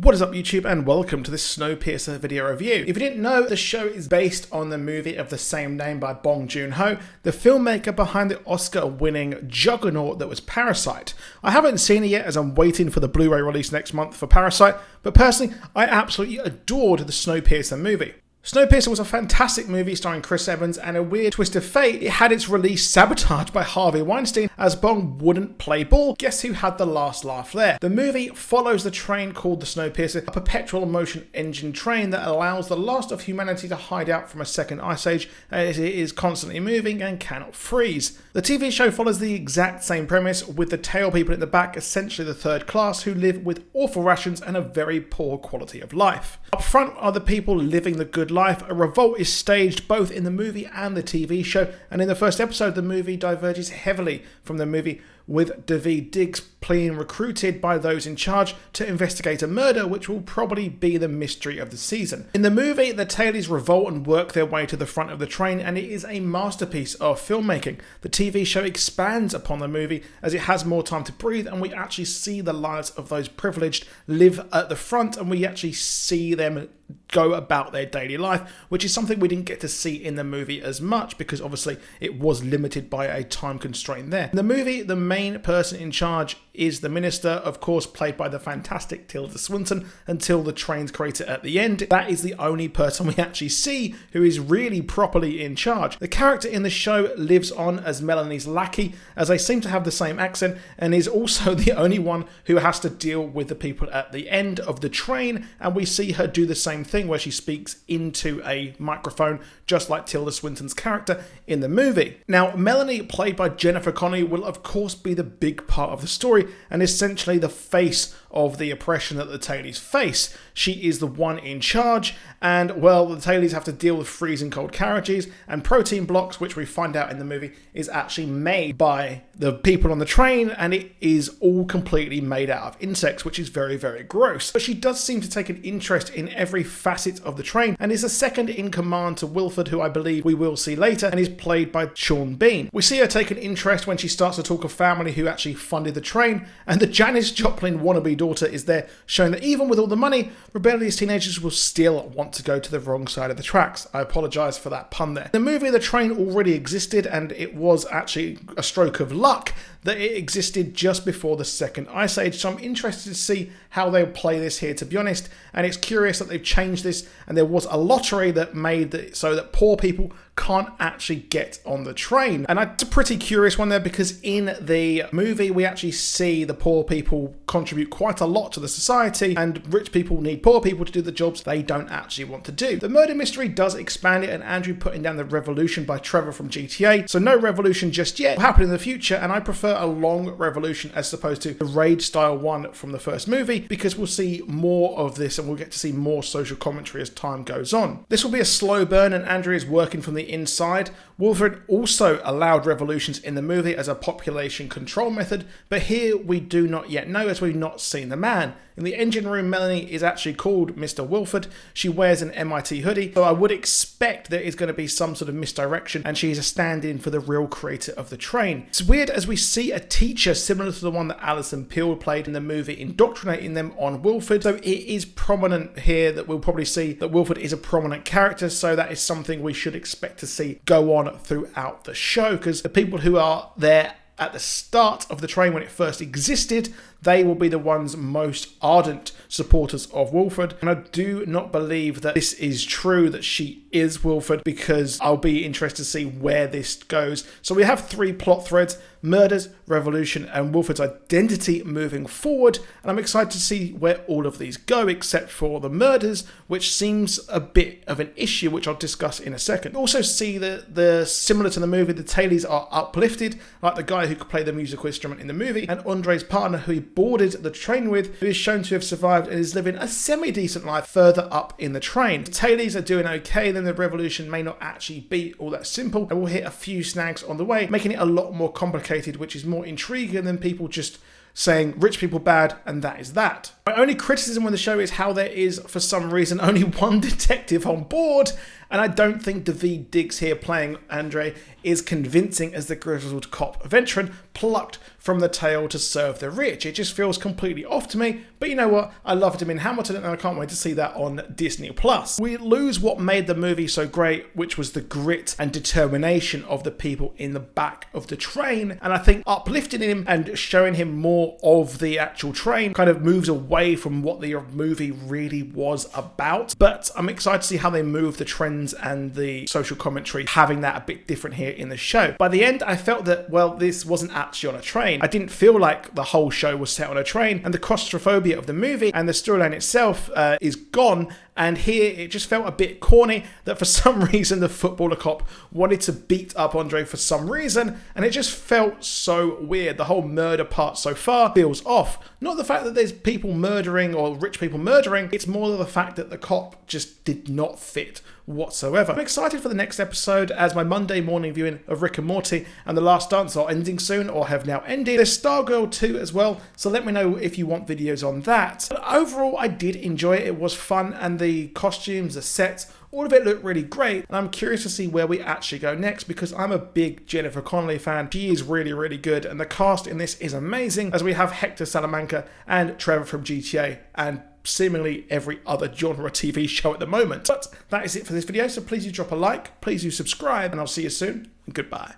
What is up YouTube, and welcome to this Snowpiercer video review. If you didn't know, the show is based on the movie of the same name by jong-ho, the filmmaker behind the Oscar-winning juggernaut that was Parasite. I haven't seen it yet as I'm waiting for the Blu-ray release next month for Parasite, but personally I absolutely adored the Snowpiercer movie. Snowpiercer was a fantastic movie starring Chris Evans, and a weird twist of fate, it had its release sabotaged by Harvey Weinstein as Bong wouldn't play ball. Guess who had the last laugh there? The movie follows the train called the Snowpiercer, a perpetual motion engine train that allows the last of humanity to hide out from a second ice age as it is constantly moving and cannot freeze. The TV show follows the exact same premise, with the tail people in the back essentially the third class who live with awful rations and a very poor quality of life. Up front are the people living the good life. A revolt is staged both in the movie and the TV show, and in the first episode the movie diverges heavily from the movie, with Daveed Diggs being recruited by those in charge to investigate a murder which will probably be the mystery of the season. In the movie, the tailies revolt and work their way to the front of the train, and it is a masterpiece of filmmaking. The TV show expands upon the movie as it has more time to breathe, and we actually see the lives of those privileged live at the front, and we actually see them go about their daily life, which is something we didn't get to see in the movie as much because obviously it was limited by a time constraint there. In the movie, the main person in charge is the minister, of course played by the fantastic Tilda Swinton, until the train's creator at the end. That is the only person we actually see who is really properly in charge. The character in the show lives on as Melanie's lackey, as they seem to have the same accent, and is also the only one who has to deal with the people at the end of the train, and we see her do the same thing where she speaks into a microphone just like Tilda Swinton's character in the movie. Now, Melanie, played by Jennifer Connelly, will of course be the big part of the story and essentially the face of the oppression that the tailies face. She is the one in charge, and well, the tailies have to deal with freezing cold carriages and protein blocks, which we find out in the movie is actually made by the people on the train, and it is all completely made out of insects, which is very, very gross. But she does seem to take an interest in every facet of the train and is a second in command to Wilford, who I believe we will see later, and is played by Sean Bean. We see her take an interest when she starts to talk of family who actually funded the train, and the Janis Joplin wannabe daughter is there, showing that even with all the money, rebellious teenagers will still want to go to the wrong side of the tracks. I apologise for that pun there. In the movie, the train already existed, and it was actually a stroke of luck that it existed just before the second ice age, so I'm interested to see how they'll play this here, to be honest, and it's curious that they've changed this, and there was a lottery that made it so that poor people can't actually get on the train. And it's a pretty curious one there, because in the movie we actually see the poor people contribute quite a lot to the society, and rich people need poor people to do the jobs they don't actually want to do. The murder mystery does expand it, and Andrew putting down the revolution by Trevor from GTA, so no revolution just yet. It will happen in the future, and I prefer a long revolution as opposed to the raid style one from the first movie, because we'll see more of this and we'll get to see more social commentary as time goes on. This will be a slow burn, and Andrew is working from the inside. Wilfred also allowed revolutions in the movie as a population control method, but here we do not yet know, as we've not seen the man. In the engine room, Melanie is actually called Mr. Wilford. She wears an MIT hoodie, so I would expect there is going to be some sort of misdirection, and she is a stand-in for the real creator of the train. It's weird as we see a teacher similar to the one that Alison Peel played in the movie indoctrinating them on Wilford, so it is prominent here that we'll probably see that Wilford is a prominent character, so that is something we should expect to see go on throughout the show, because the people who are there at the start of the train when it first existed, they will be the ones most ardent supporters of Wilford. And I do not believe that this is true, that she is Wilford, because I'll be interested to see where this goes. So we have three plot threads: murders, revolution, and Wilford's identity moving forward. And I'm excited to see where all of these go, except for the murders, which seems a bit of an issue, which I'll discuss in a second. We also see that similar to the movie, the tailies are uplifted, like the guy who could play the musical instrument in the movie, and Andre's partner, who he boarded the train with, who is shown to have survived and is living a semi-decent life further up in the train. The tailies are doing okay, then the revolution may not actually be all that simple, and we'll hit a few snags on the way, making it a lot more complicated, which is more intriguing than people just saying rich people bad and that is that. My only criticism with the show is how there is, for some reason, only one detective on board, And I don't think Daveed Diggs here playing Andre is convincing as the grizzled cop veteran plucked from the tail to serve the rich. It just feels completely off to me, but you know what? I loved him in Hamilton and I can't wait to see that on Disney+. We lose what made the movie so great, which was the grit and determination of the people in the back of the train, and I think uplifting him and showing him more of the actual train kind of moves away from what the movie really was about. But I'm excited to see how they move the trends and the social commentary, having that a bit different here in the show. By the end, I felt that, well, this wasn't actually on a train. I didn't feel like the whole show was set on a train, and the claustrophobia of the movie and the storyline itself is gone. And here it just felt a bit corny that for some reason the footballer cop wanted to beat up Andre for some reason, and it just felt so weird. The whole murder part so far feels off. Not the fact that there's people murdering or rich people murdering, it's more the fact that the cop just did not fit whatsoever. I'm excited for the next episode as my Monday morning viewing of Rick and Morty and The Last Dance are ending soon or have now ended. There's Stargirl 2 as well, so let me know if you want videos on that. But overall, I did enjoy it. It was fun, and the costumes, the sets, all of it looked really great, and I'm curious to see where we actually go next because I'm a big Jennifer Connelly fan. She is really, really good, and the cast in this is amazing as we have Hector Salamanca and Trevor from GTA and seemingly every other genre TV show at the moment. But that is it for this video, so please do drop a like, please do subscribe, and I'll see you soon, and goodbye.